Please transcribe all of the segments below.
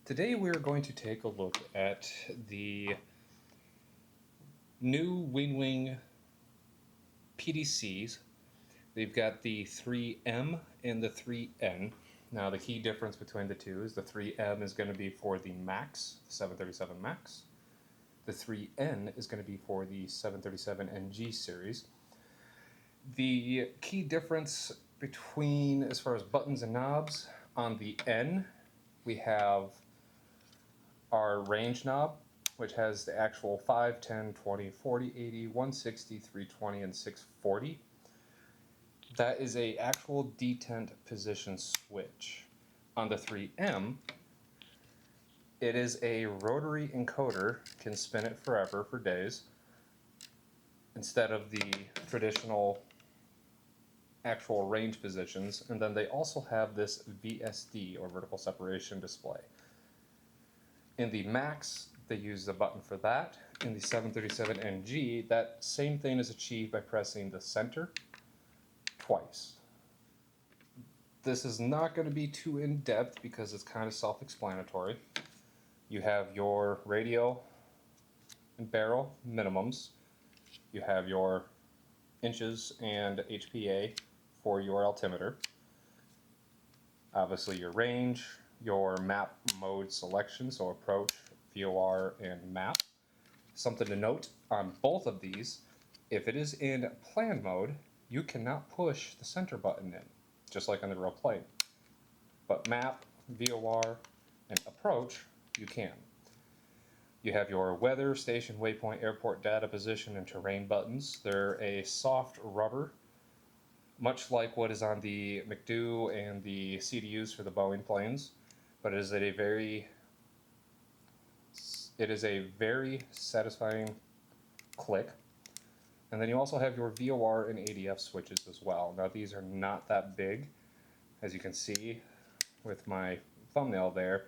Today we're going to take a look at the new Winwing PDCs. They've got the 3M and the 3N. Now the key difference between the two is the 3M is going to be for the MAX, the 737 MAX. The 3N is going to be for the 737 NG series. The key difference between, as far as buttons and knobs, on the N, we have our range knob, which has the actual 5, 10, 20, 40, 80, 160, 320, and 640. That is a actual detent position switch. On the 3M, it is a rotary encoder, can spin it forever for days, instead of the traditional actual range positions. And then they also have this VSD, or vertical separation display. In the MAX, they use the button for that. In the 737 NG, that same thing is achieved by pressing the center twice. This is not going to be too in-depth because it's kind of self-explanatory. You have your radio and barrel minimums. You have your inches and HPA for your altimeter. Obviously your range, your map mode selection, so approach, VOR, and map. Something to note on both of these, if it is in plan mode, you cannot push the center button in, just like on the real plane. But map, VOR, and approach, you can. You have your weather, station, waypoint, airport, data, position, and terrain buttons. They're a soft rubber, much like what is on the McDo and the CDUs for the Boeing planes, but it is a very satisfying click. And then you also have your VOR and ADF switches as well. Now these are not that big, as you can see with my thumbnail there.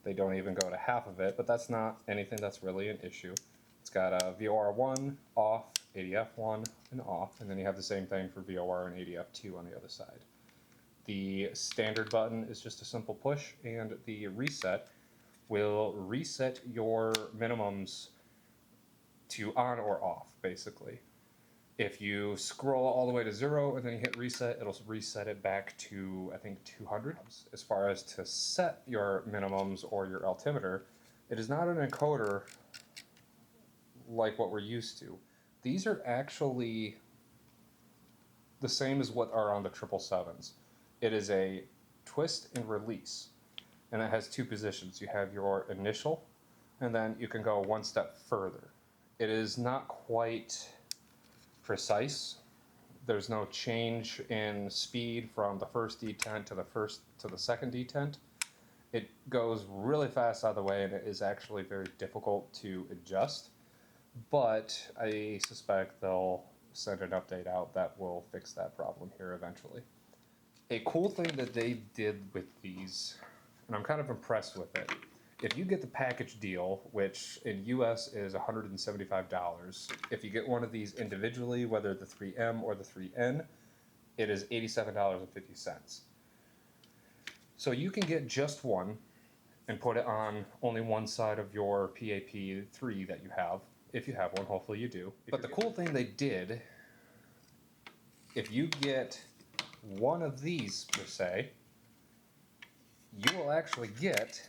They don't even go to half of it, but that's not anything that's really an issue. It's got a VOR1 off, ADF1 and off, and then you have the same thing for VOR and ADF2 on the other side. The standard button is just a simple push, and the reset will reset your minimums to on or off, basically. If you scroll all the way to 0 and then you hit reset, it'll reset it back to, I think, 200. As far as to set your minimums or your altimeter, it is not an encoder like what we're used to. These are actually the same as what are on the 777s. It is a twist and release, and it has two positions. You have your initial, and then you can go one step further. It is not quite precise. There's no change in speed from the first detent to the second detent. It goes really fast out of the way, and it is actually very difficult to adjust. But I suspect they'll send an update out that will fix that problem here eventually. A cool thing that they did with these, and I'm kind of impressed with it, if you get the package deal, which in US is $175, if you get one of these individually, whether the 3M or the 3N, it is $87.50. So you can get just one and put it on only one side of your PAP3 that you have, if you have one, hopefully you do. But the cool thing they did, if you get one of these per se, you will actually get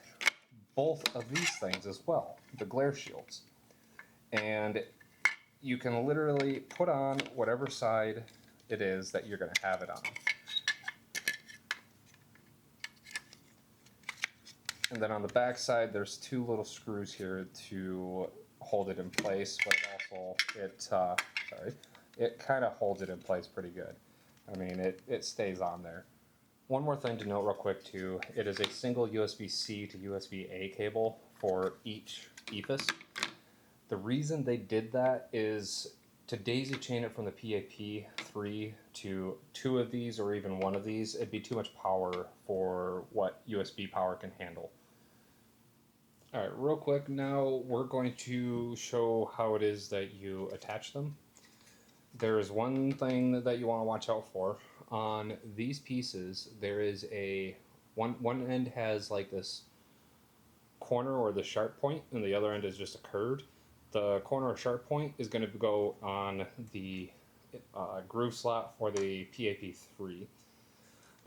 both of these things as well, the glare shields. And you can literally put on whatever side it is that you're going to have it on. And then on the back side, there's two little screws here to hold it in place, but it kind of holds it in place pretty good. I mean, it stays on there. One more thing to note real quick too, it is a single USB-C to USB-A cable for each EFIS. The reason they did that is to daisy chain it from the PAP3 to two of these or even one of these, it'd be too much power for what USB power can handle. Alright, real quick now we're going to show how it is that you attach them. There is one thing that you want to watch out for. On these pieces, there is one end has like this corner or the sharp point, and the other end is just a curved. The corner or sharp point is going to go on the groove slot for the PAP3.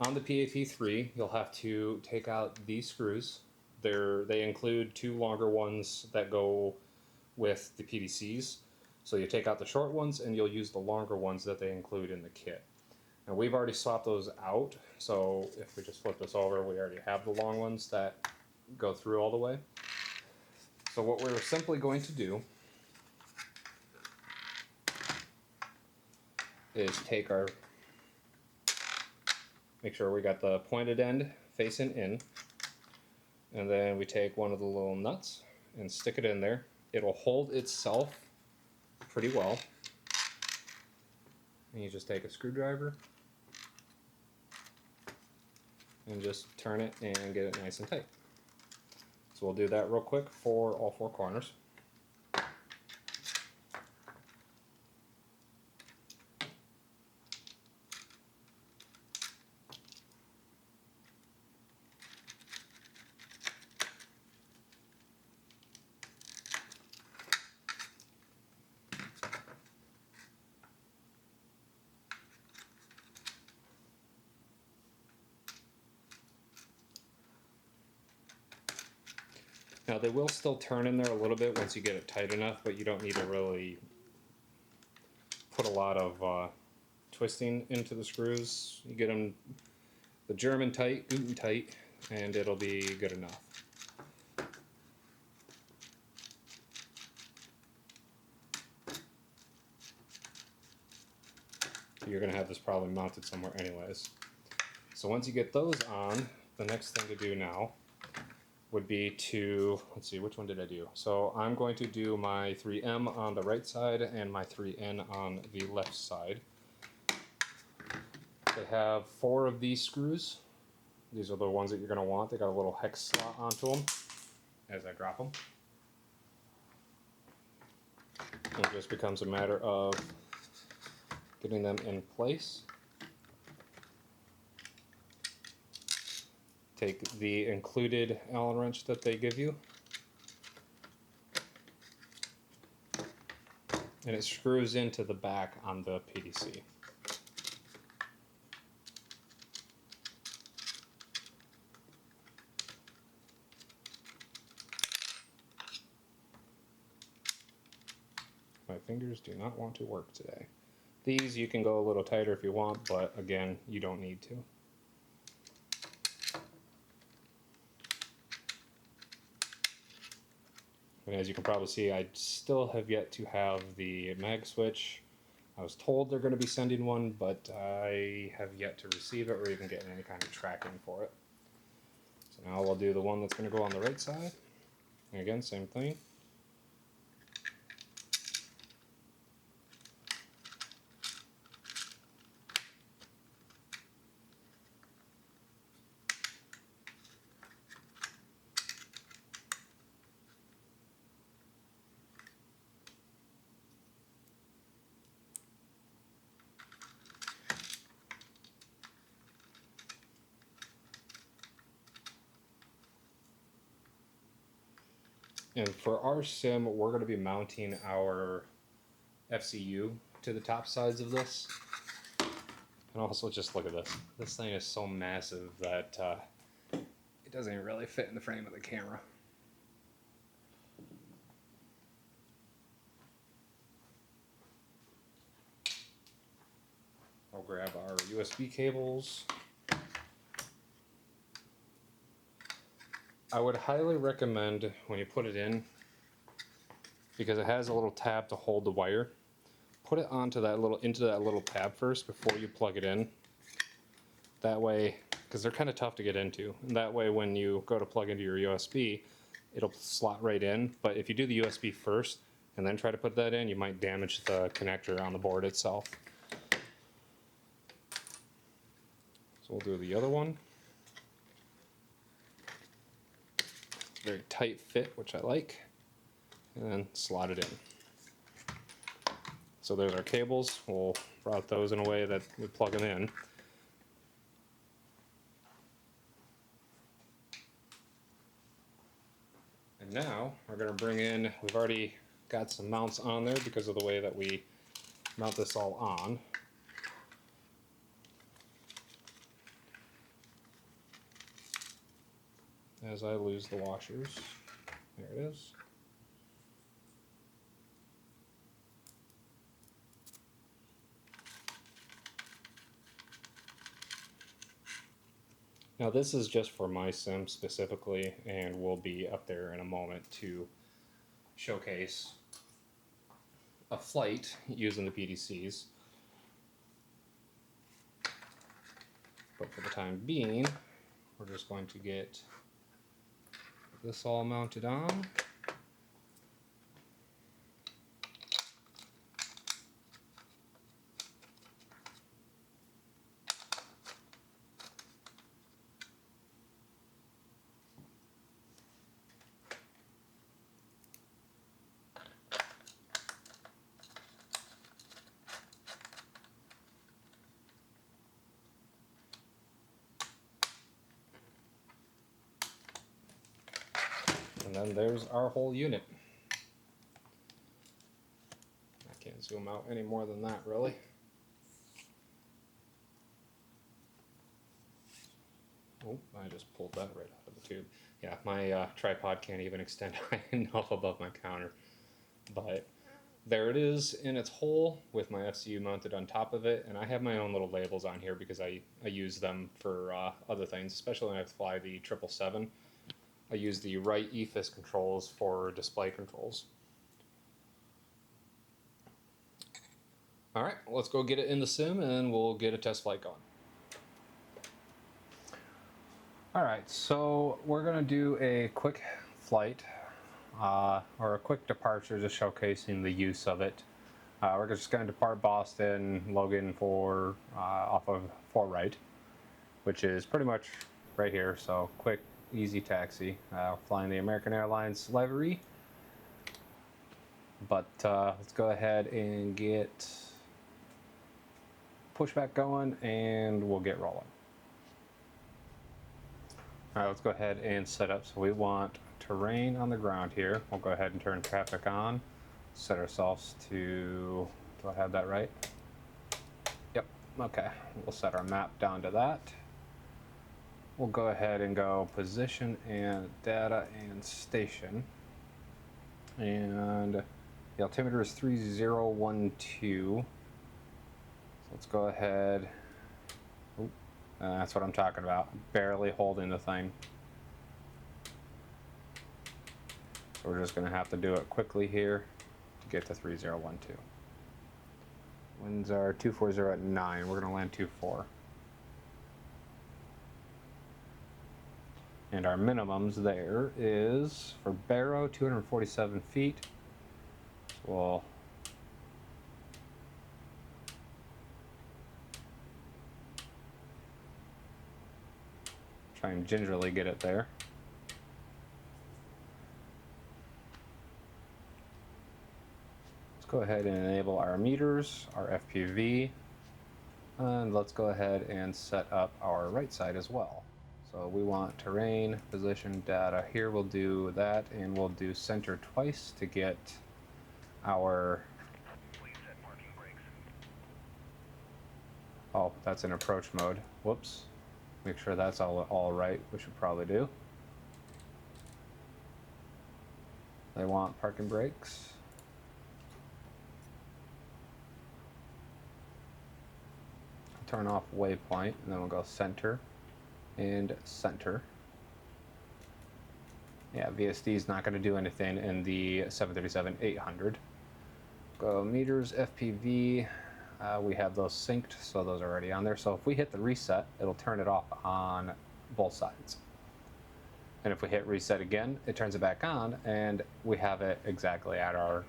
On the PAP3, you'll have to take out these screws. They include two longer ones that go with the PDCs. So you take out the short ones and you'll use the longer ones that they include in the kit. And we've already swapped those out, so if we just flip this over, we already have the long ones that go through all the way. So what we're simply going to do is make sure we got the pointed end facing in, and then we take one of the little nuts and stick it in there. It'll hold itself pretty well. And you just take a screwdriver and just turn it and get it nice and tight. So we'll do that real quick for all four corners. Now they will still turn in there a little bit once you get it tight enough, but you don't need to really put a lot of twisting into the screws. You get them the German tight, Guten tight, and it'll be good enough. You're going to have this probably mounted somewhere anyways. So once you get those on, the next thing to do now would be to, let's see, which one did I do? So I'm going to do my 3M on the right side and my 3N on the left side. They have 4 of these screws. These are the ones that you're going to want. They got a little hex slot onto them as I drop them. It just becomes a matter of getting them in place. Take the included Allen wrench that they give you, and it screws into the back on the PDC. My fingers do not want to work today. These you can go a little tighter if you want, but again, you don't need to. And as you can probably see, I still have yet to have the mag switch. I was told they're going to be sending one, but I have yet to receive it or even get any kind of tracking for it. So now we'll do the one that's going to go on the right side. And again, same thing. And for our sim, we're going to be mounting our FCU to the top sides of this. And also, just look at this. This thing is so massive that it doesn't even really fit in the frame of the camera. I'll grab our USB cables. I would highly recommend when you put it in, because it has a little tab to hold the wire, put it into that little tab first before you plug it in. That way, because they're kind of tough to get into, and that way when you go to plug into your USB, it'll slot right in. But if you do the USB first and then try to put that in, you might damage the connector on the board itself. So we'll do the other one. Very tight fit, which I like, and then slot it in. So there's our cables. We'll route those in a way that we plug them in. And now we're going to bring in, we've already got some mounts on there because of the way that we mount this all on. As I lose the washers, there it is. Now this is just for my sim specifically, and will be up there in a moment to showcase a flight using the PDCs. But for the time being, we're just going to get this all mounted on. And then there's our whole unit. I can't zoom out any more than that, really. Oh, I just pulled that right out of the tube. Yeah, my tripod can't even extend high enough above my counter. But there it is in its hole with my FCU mounted on top of it. And I have my own little labels on here because I use them for other things, especially when I fly the 777. I use the right EFIS controls for display controls. Alright, let's go get it in the sim and we'll get a test flight going. Alright, so we're going to do a quick flight, or a quick departure, just showcasing the use of it. We're just going to depart Boston, Logan for off of 4 right, which is pretty much right here, so quick, easy taxi. Flying the American Airlines livery. But let's go ahead and get pushback going and we'll get rolling. Alright, let's go ahead and set up. So we want terrain on the ground here. We'll go ahead and turn traffic on. Set ourselves to, do I have that right? Yep, okay. We'll set our map down to that. We'll go ahead and go position and data and station. And the altimeter is 3012. So let's go ahead. Oop, that's what I'm talking about. Barely holding the thing. So we're just going to have to do it quickly here to get to 3012. Winds are 240 at 9. We're going to land 24. And our minimums there is, for Barrow, 247 feet. We'll try and gingerly get it there. Let's go ahead and enable our meters, our FPV, and let's go ahead and set up our right side as well. So we want terrain, position, data. Here we'll do that, and we'll do center twice to get our... Oh, that's in approach mode. Whoops. Make sure that's all right. We should probably do. They want parking brakes. Turn off waypoint, and then we'll go center and center. Yeah, VSD is not going to do anything in the 737-800. Go meters, FPV. We have those synced, so those are already on there. So if we hit the reset, it'll turn it off on both sides. And if we hit reset again, it turns it back on, and we have it exactly at our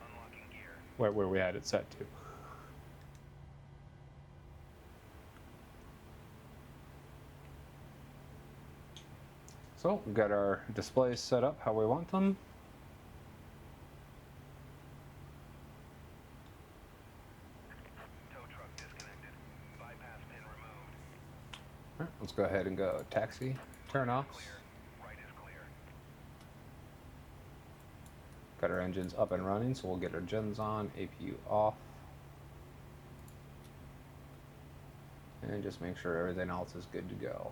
where we had it set to. So we've got our displays set up how we want them. Tow truck disconnected. Bypass pin removed. All right, let's go ahead and go taxi, turn off. Clear. Right is clear. Got our engines up and running, so we'll get our gens on, APU off. And just make sure everything else is good to go.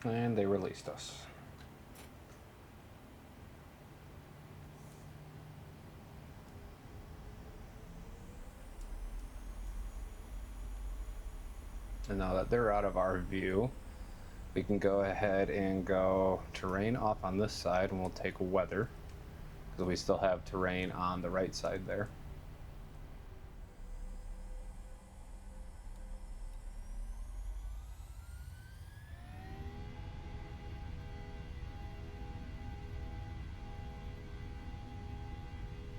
And they released us. And now that they're out of our view, we can go ahead and go terrain off on this side, and we'll take weather, because we still have terrain on the right side there.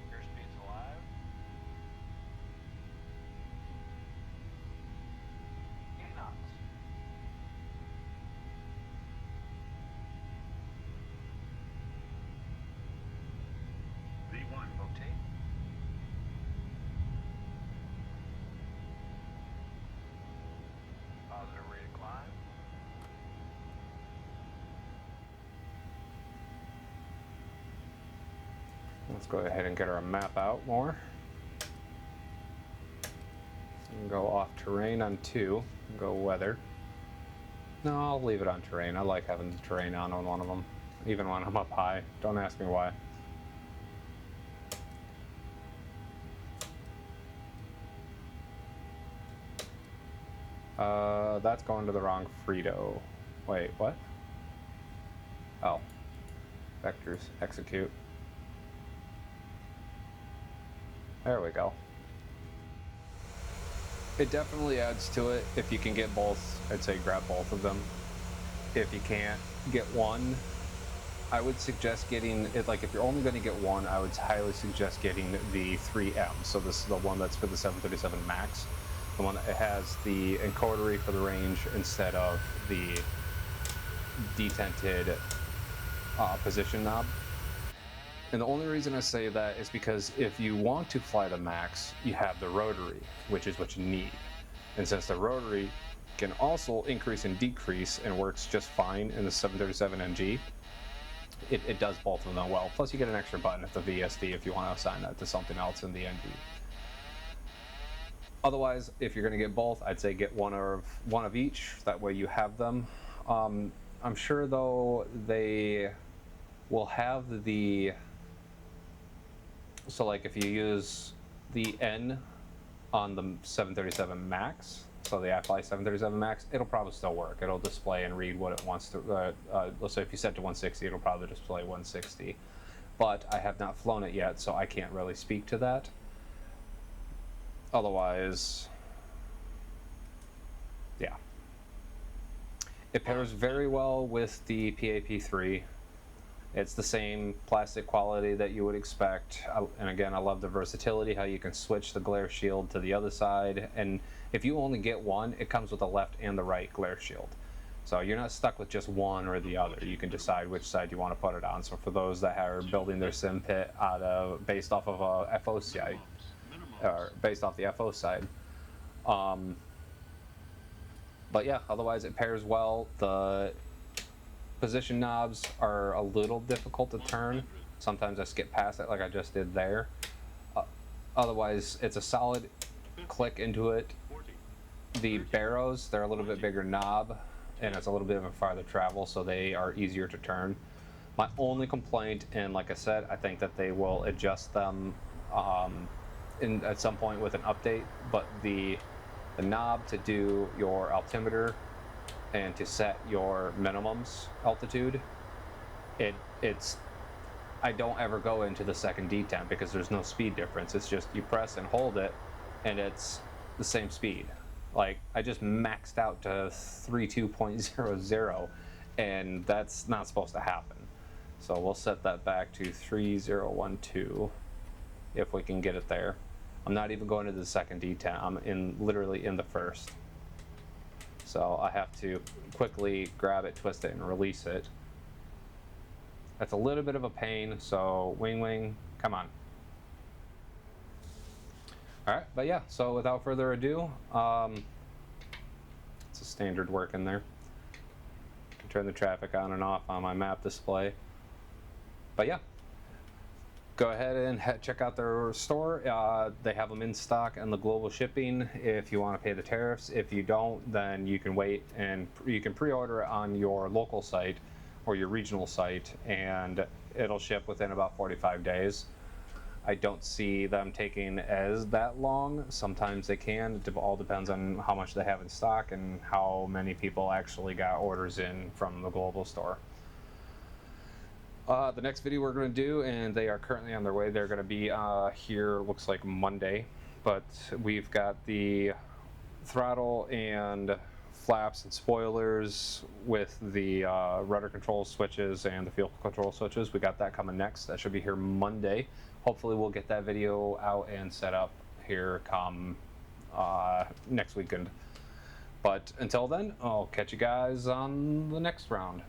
Airspeed's alive. Knots. V1, rotate. Positive rate of climb. Let's go ahead and get our map out more. And go off terrain on 2, and go weather. No, I'll leave it on terrain. I like having the terrain on one of them, even when I'm up high. Don't ask me why. That's going to the wrong Frito. Wait, what? Oh. Vectors, execute. There we go. It definitely adds to it. If you can get both, I'd say grab both of them. If you can't get one, I would suggest getting it. Like if you're only going to get one, I would highly suggest getting the 3M. So this is the one that's for the 737 MAX. The one that has the encodery for the range instead of the detented position knob. And the only reason I say that is because if you want to fly the MAX, you have the rotary, which is what you need. And since the rotary can also increase and decrease and works just fine in the 737NG, it does both of them well. Plus you get an extra button at the VSD if you want to assign that to something else in the NG. Otherwise, if you're going to get both, I'd say get one of each. That way you have them. I'm sure though they will have the, so like if you use the N on the 737 MAX, so the EFIS 737 MAX, it'll probably still work. It'll display and read what it wants to, let's say if you set to 160, it'll probably display 160. But I have not flown it yet, so I can't really speak to that. Otherwise, yeah. It pairs very well with the PAP3. It's the same plastic quality that you would expect. And again, I love the versatility, how you can switch the glare shield to the other side. And if you only get one, it comes with the left and the right glare shield. So you're not stuck with just one or the other. You can decide which side you want to put it on. So for those that are building their sim pit based off of a FO site, or based off the FO side. But yeah, otherwise it pairs well. The position knobs are a little difficult to turn. Sometimes I skip past it like I just did there. Otherwise, it's a solid click into it. The barrows, they're a little bit bigger knob, and it's a little bit of a farther travel, so they are easier to turn. My only complaint, and like I said, I think that they will adjust them at some point with an update, but the knob to do your altimeter and to set your minimums altitude, it's I don't ever go into the second detent because there's no speed difference. It's just you press and hold it and it's the same speed. Like I just maxed out to 32.00 and that's not supposed to happen. So we'll set that back to 3012 if we can get it there. I'm not even going to the second detent. I'm literally in the first. So I have to quickly grab it, twist it, and release it. That's a little bit of a pain, so Winwing, come on. Alright, but yeah, so without further ado, it's a standard work in there. Turn the traffic on and off on my map display. But yeah, go ahead and check out their store. They have them in stock and the global shipping if you want to pay the tariffs. If you don't, then you can wait and you can pre-order it on your local site or your regional site, and it'll ship within about 45 days. I don't see them taking as that long. Sometimes they can. It all depends on how much they have in stock and how many people actually got orders in from the global store. The next video we're going to do, and they are currently on their way, they're going to be here, looks like Monday, but we've got the throttle and flaps and spoilers with the rudder control switches and the fuel control switches. We got that coming next. That should be here Monday. Hopefully we'll get that video out and set up here come next weekend. But until then, I'll catch you guys on the next round.